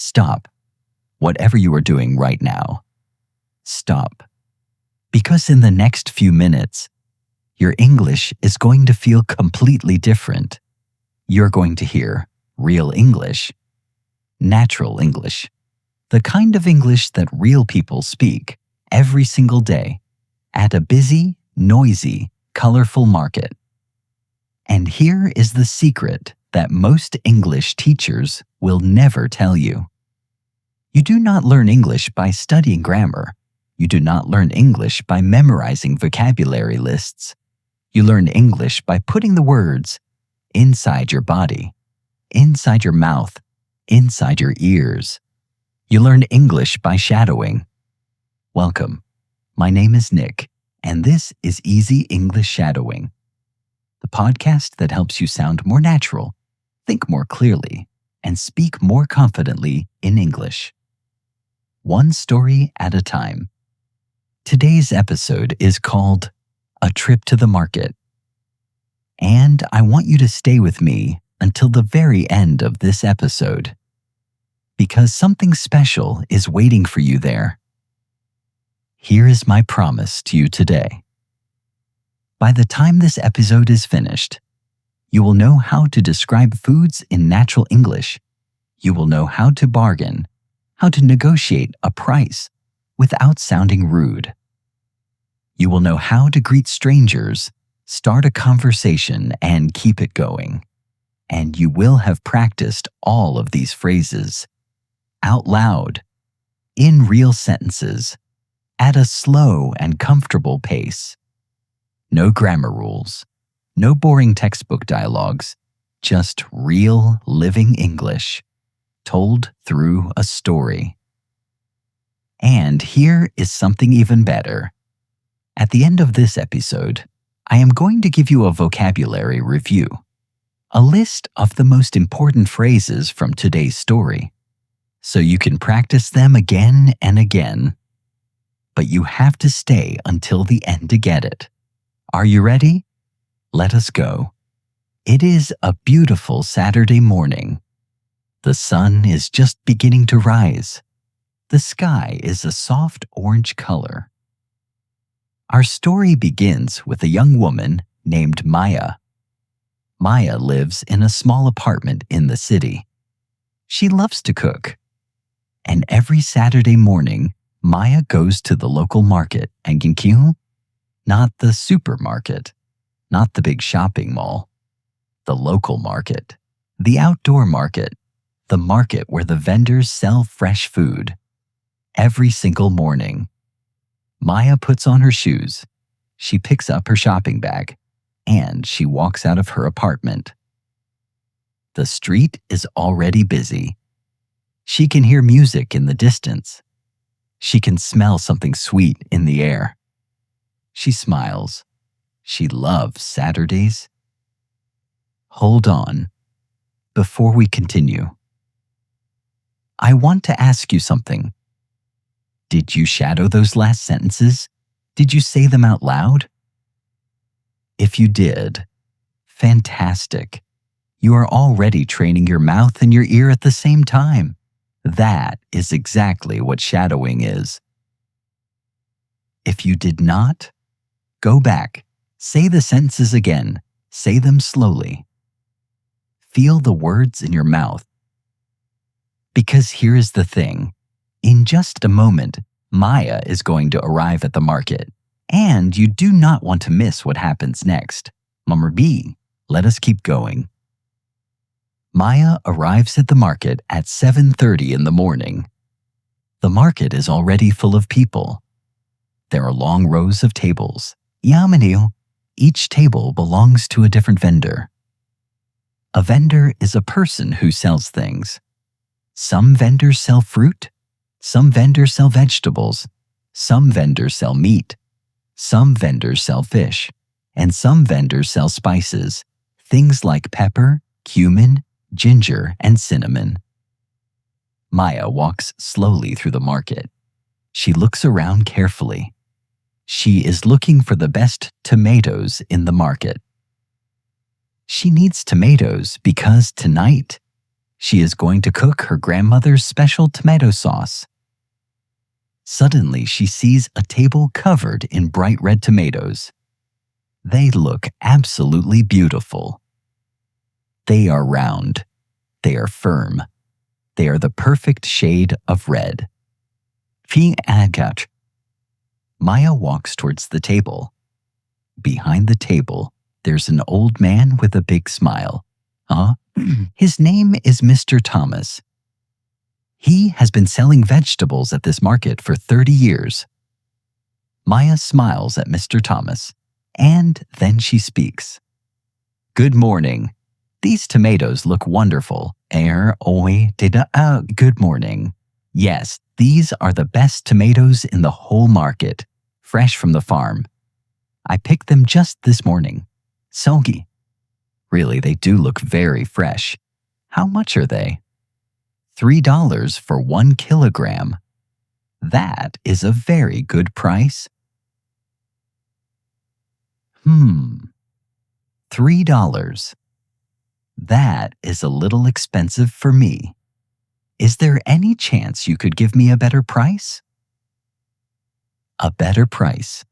Stop. Whatever you are doing right now, stop. Because in the next few minutes, your English is going to feel completely different. You're going to hear real English, natural English, the kind of English that real people speak every single day at a busy, noisy, colorful market. And here is the secret that most English teachers will never tell you. You do not learn English by studying grammar. You do not learn English by memorizing vocabulary lists. You learn English by putting the words inside your body, inside your mouth, inside your ears. You learn English by shadowing. Welcome. My name is Nick, and this is Easy English Shadowing, the podcast that helps you sound more natural, think more clearly, and speak more confidently in English. One story at a time. Today's episode is called A Trip to the Market. And I want you to stay with me until the very end of this episode, because something special is waiting for you there. Here is my promise to you today. By the time this episode is finished, you will know how to describe foods in natural English. You will know how to bargain, how to negotiate a price without sounding rude. You will know how to greet strangers, start a conversation, and keep it going. And you will have practiced all of these phrases out loud, in real sentences, at a slow and comfortable pace. No grammar rules, no boring textbook dialogues, just real living English, told through a story. And here is something even better. At the end of this episode, I am going to give you a vocabulary review, a list of the most important phrases from today's story, so you can practice them again and again. But you have to stay until the end to get it. Are you ready? Let us go. It is a beautiful Saturday morning. The sun is just beginning to rise. The sky is a soft orange color. Our story begins with a young woman named Maya. Maya lives in a small apartment in the city. She loves to cook. And every Saturday morning, Maya goes to the local market and not the supermarket, not the big shopping mall, the local market, the outdoor market, the market where the vendors sell fresh food. Every single morning, Maya puts on her shoes, she picks up her shopping bag, and she walks out of her apartment. The street is already busy. She can hear music in the distance. She can smell something sweet in the air. She smiles. She loves Saturdays. Hold on. Before we continue, I want to ask you something. Did you shadow those last sentences? Did you say them out loud? If you did, fantastic. You are already training your mouth and your ear at the same time. That is exactly what shadowing is. If you did not, go back. Say the sentences again. Say them slowly. Feel the words in your mouth. Because here is the thing. In just a moment, Maya is going to arrive at the market, and you do not want to miss what happens next. Number B, let us keep going. Maya arrives at the market at 7:30 in the morning. The market is already full of people. There are long rows of tables. Each table belongs to a different vendor. A vendor is a person who sells things. Some vendors sell fruit. Some vendors sell vegetables. Some vendors sell meat. Some vendors sell fish. And some vendors sell spices, things like pepper, cumin, ginger, and cinnamon. Maya walks slowly through the market. She looks around carefully. She is looking for the best tomatoes in the market. She needs tomatoes because tonight She is going to cook her grandmother's special tomato sauce. Suddenly, she sees a table covered in bright red tomatoes. They look absolutely beautiful. They are round. They are firm. They are the perfect shade of red. Maya walks towards the table. Behind the table, there's an old man with a big smile. His name is Mr. Thomas. He has been selling vegetables at this market for 30 years. Maya smiles at Mr. Thomas, and then she speaks. Good morning. These tomatoes look wonderful. Good morning. Yes, these are the best tomatoes in the whole market, fresh from the farm. I picked them just this morning. Sogi. Really, they do look very fresh. How much are they? $3 for 1 kilogram. That is a very good price. $3. That is a little expensive for me. Is there any chance you could give me a better price? A better price.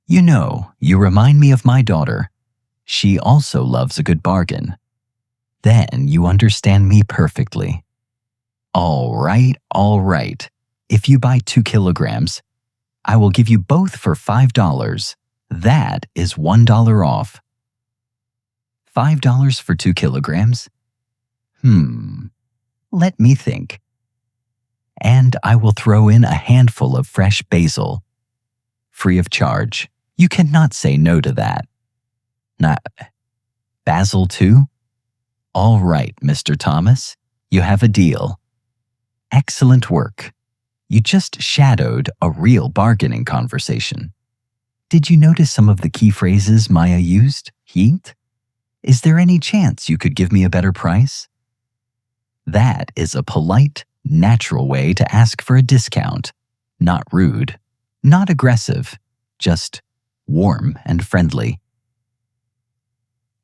You know, you remind me of my daughter. She also loves a good bargain. Then you understand me perfectly. All right. If you buy 2 kilograms, I will give you both for $5. That is $1 off. $5 for 2 kilograms? Let me think. And I will throw in a handful of fresh basil. Free of charge. You cannot say no to that. Basil too? All right, Mr. Thomas. You have a deal. Excellent work. You just shadowed a real bargaining conversation. Did you notice some of the key phrases Maya used? Heat? Is there any chance you could give me a better price? That is a polite, natural way to ask for a discount. Not rude, not aggressive, just warm and friendly.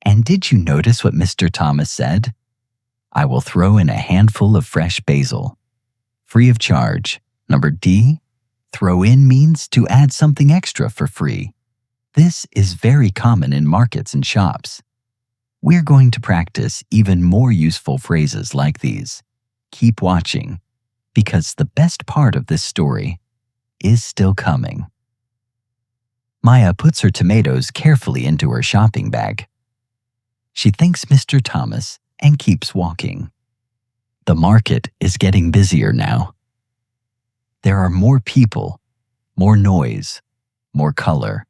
And did you notice what Mr. Thomas said? I will throw in a handful of fresh basil. Free of charge. Number D, throw in means to add something extra for free. This is very common in markets and shops. We're going to practice even more useful phrases like these. Keep watching, because the best part of this story is still coming. Maya puts her tomatoes carefully into her shopping bag. She thanks Mr. Thomas and keeps walking. The market is getting busier now. There are more people, more noise, more color.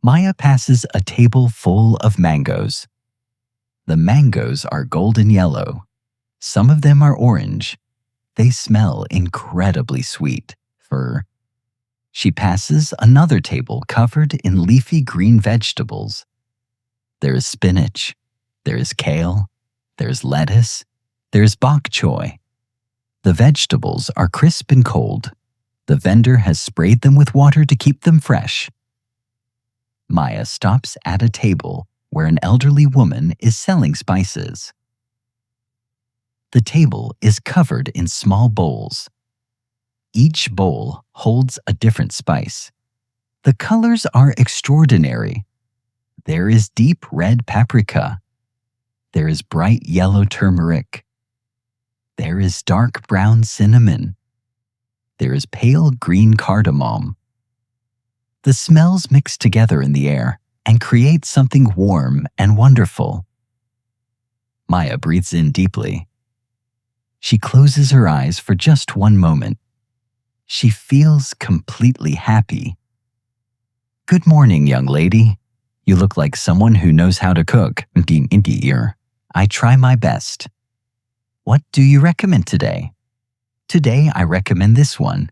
Maya passes a table full of mangoes. The mangoes are golden yellow. Some of them are orange. They smell incredibly sweet. She passes another table covered in leafy green vegetables. There is spinach. There is kale. There's lettuce. There's bok choy. The vegetables are crisp and cold. The vendor has sprayed them with water to keep them fresh. Maya stops at a table where an elderly woman is selling spices. The table is covered in small bowls. Each bowl holds a different spice. The colors are extraordinary. There is deep red paprika. There is bright yellow turmeric. There is dark brown cinnamon. There is pale green cardamom. The smells mix together in the air and create something warm and wonderful. Maya breathes in deeply. She closes her eyes for just one moment. She feels completely happy. Good morning, young lady. You look like someone who knows how to cook. I try my best. What do you recommend today? Today I recommend this one.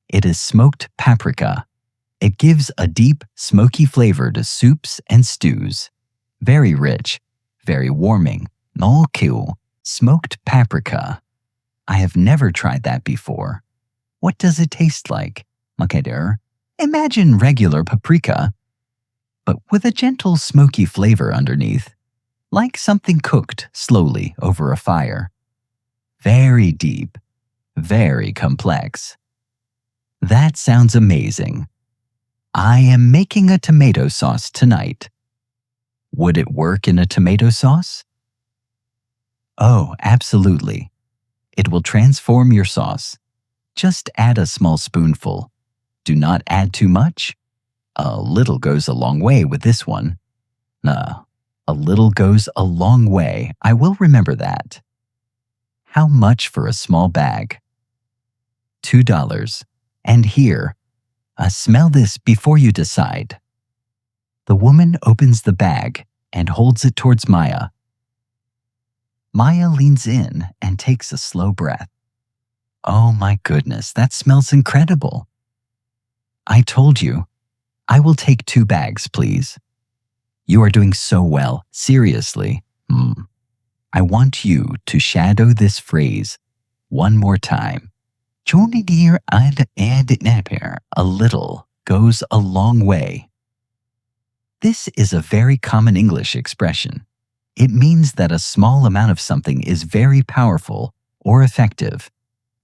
It is smoked paprika. It gives a deep, smoky flavor to soups and stews. Very rich, very warming. No kill. Smoked paprika. I have never tried that before. What does it taste like? Imagine regular paprika, but with a gentle smoky flavor underneath. like something cooked slowly over a fire. Very deep, very complex. That sounds amazing. I am making a tomato sauce tonight. Would it work in a tomato sauce? Oh, absolutely. It will transform your sauce. Just add a small spoonful. Do not add too much. A little goes a long way with this one. A little goes a long way. I will remember that. How much for a small bag? $2. And here, smell this before you decide. The woman opens the bag and holds it towards Maya. Maya leans in and takes a slow breath. Oh my goodness, that smells incredible. I told you. I will take 2 bags, please. You are doing so well, seriously. I want you to shadow this phrase one more time. Johnny dear, I'd add a little goes a long way. This is a very common English expression. It means that a small amount of something is very powerful or effective.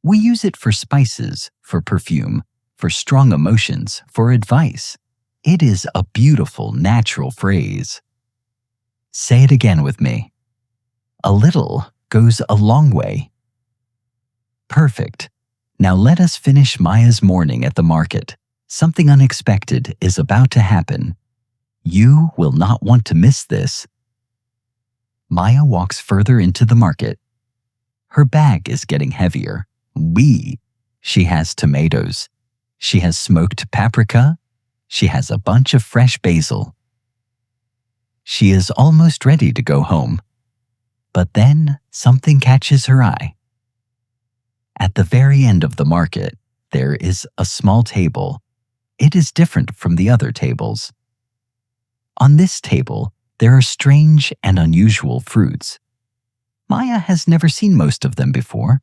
We use it for spices, for perfume, for strong emotions, for advice. It is a beautiful, natural phrase. Say it again with me. A little goes a long way. Perfect. Now let us finish Maya's morning at the market. Something unexpected is about to happen. You will not want to miss this. Maya walks further into the market. Her bag is getting heavier. She has tomatoes. She has smoked paprika. She has a bunch of fresh basil. She is almost ready to go home. But then something catches her eye. At the very end of the market, there is a small table. It is different from the other tables. On this table, there are strange and unusual fruits. Maya has never seen most of them before.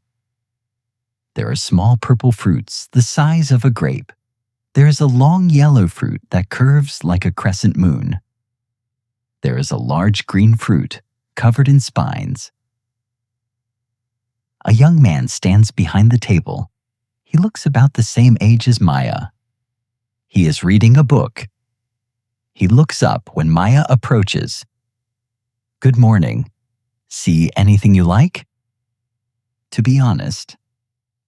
There are small purple fruits the size of a grape. There is a long yellow fruit that curves like a crescent moon. There is a large green fruit covered in spines. A young man stands behind the table. He looks about the same age as Maya. He is reading a book. He looks up when Maya approaches. Good morning. See anything you like? To be honest,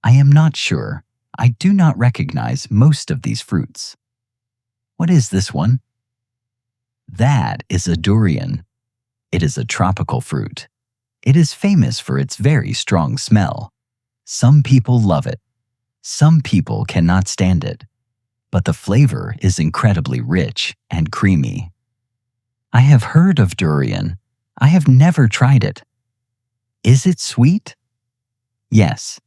I am not sure. I do not recognize most of these fruits. What is this one? That is a durian. It is a tropical fruit. It is famous for its very strong smell. Some people love it. Some people cannot stand it. But the flavor is incredibly rich and creamy. I have heard of durian. I have never tried it. Is it sweet? Yes.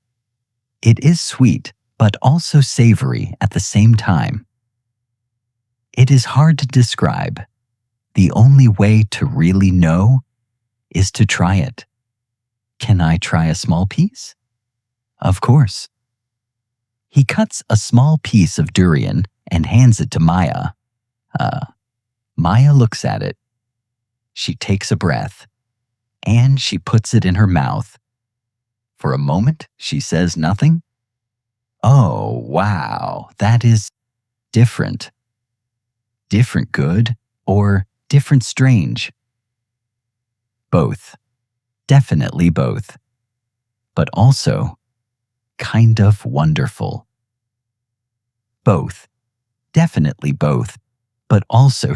It is sweet, but also savory at the same time. It is hard to describe. The only way to really know is to try it. Can I try a small piece? Of course. He cuts a small piece of durian and hands it to Maya. Maya looks at it. She takes a breath, and she puts it in her mouth. For a moment, she says nothing. Oh, wow, that is different. Different good or different strange? Both. Definitely both. But also kind of wonderful. Both. Definitely both. But also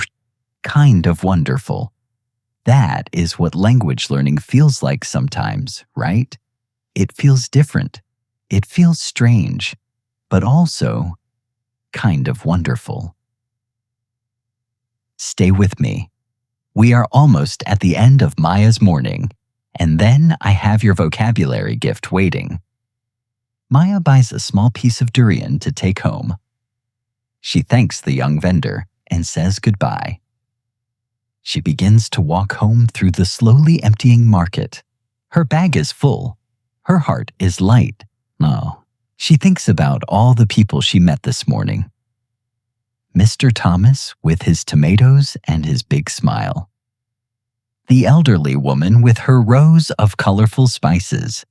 kind of wonderful. That is what language learning feels like sometimes, right? It feels different. It feels strange, but also kind of wonderful. Stay with me. We are almost at the end of Maya's morning, and then I have your vocabulary gift waiting. Maya buys a small piece of durian to take home. She thanks the young vendor and says goodbye. She begins to walk home through the slowly emptying market. Her bag is full. Her heart is light. Oh, she thinks about all the people she met this morning. Mr. Thomas with his tomatoes and his big smile. The elderly woman with her rows of colorful spices.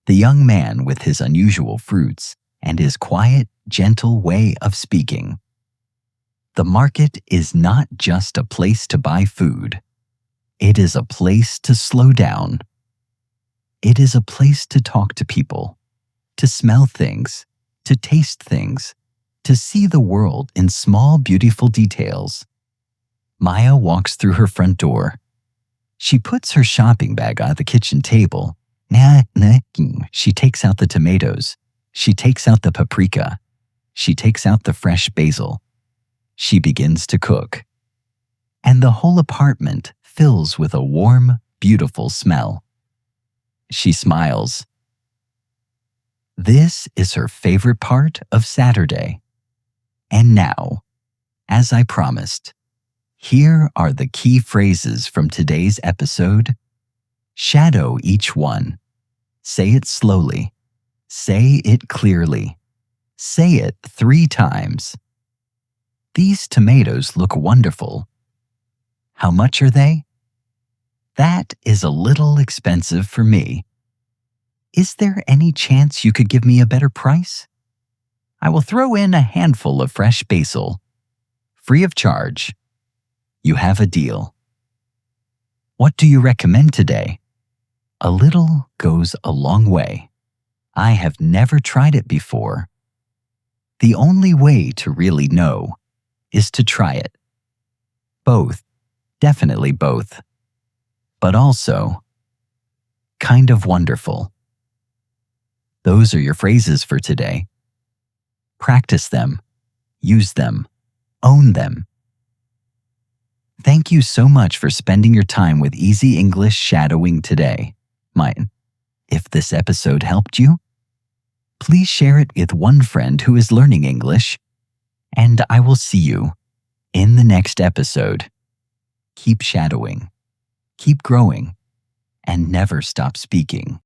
The young man with his unusual fruits and his quiet, gentle way of speaking. The market is not just a place to buy food. It is a place to slow down. It is a place to talk to people, to smell things, to taste things, to see the world in small, beautiful details. Maya walks through her front door. She puts her shopping bag on the kitchen table. She takes out the tomatoes. She takes out the paprika. She takes out the fresh basil. She begins to cook. And the whole apartment fills with a warm, beautiful smell. She smiles. This is her favorite part of Saturday. And now, as I promised, here are the key phrases from today's episode. Shadow each one. Say it slowly. Say it clearly. Say it 3 times. These tomatoes look wonderful. How much are they? That is a little expensive for me. Is there any chance you could give me a better price? I will throw in a handful of fresh basil. Free of charge. You have a deal. What do you recommend today? A little goes a long way. I have never tried it before. The only way to really know is to try it. Both, definitely both. But also, kind of wonderful. Those are your phrases for today. Practice them, use them, own them. Thank you so much for spending your time with Easy English Shadowing today. If this episode helped you, please share it with one friend who is learning English, and I will see you in the next episode. Keep shadowing, keep growing, and never stop speaking.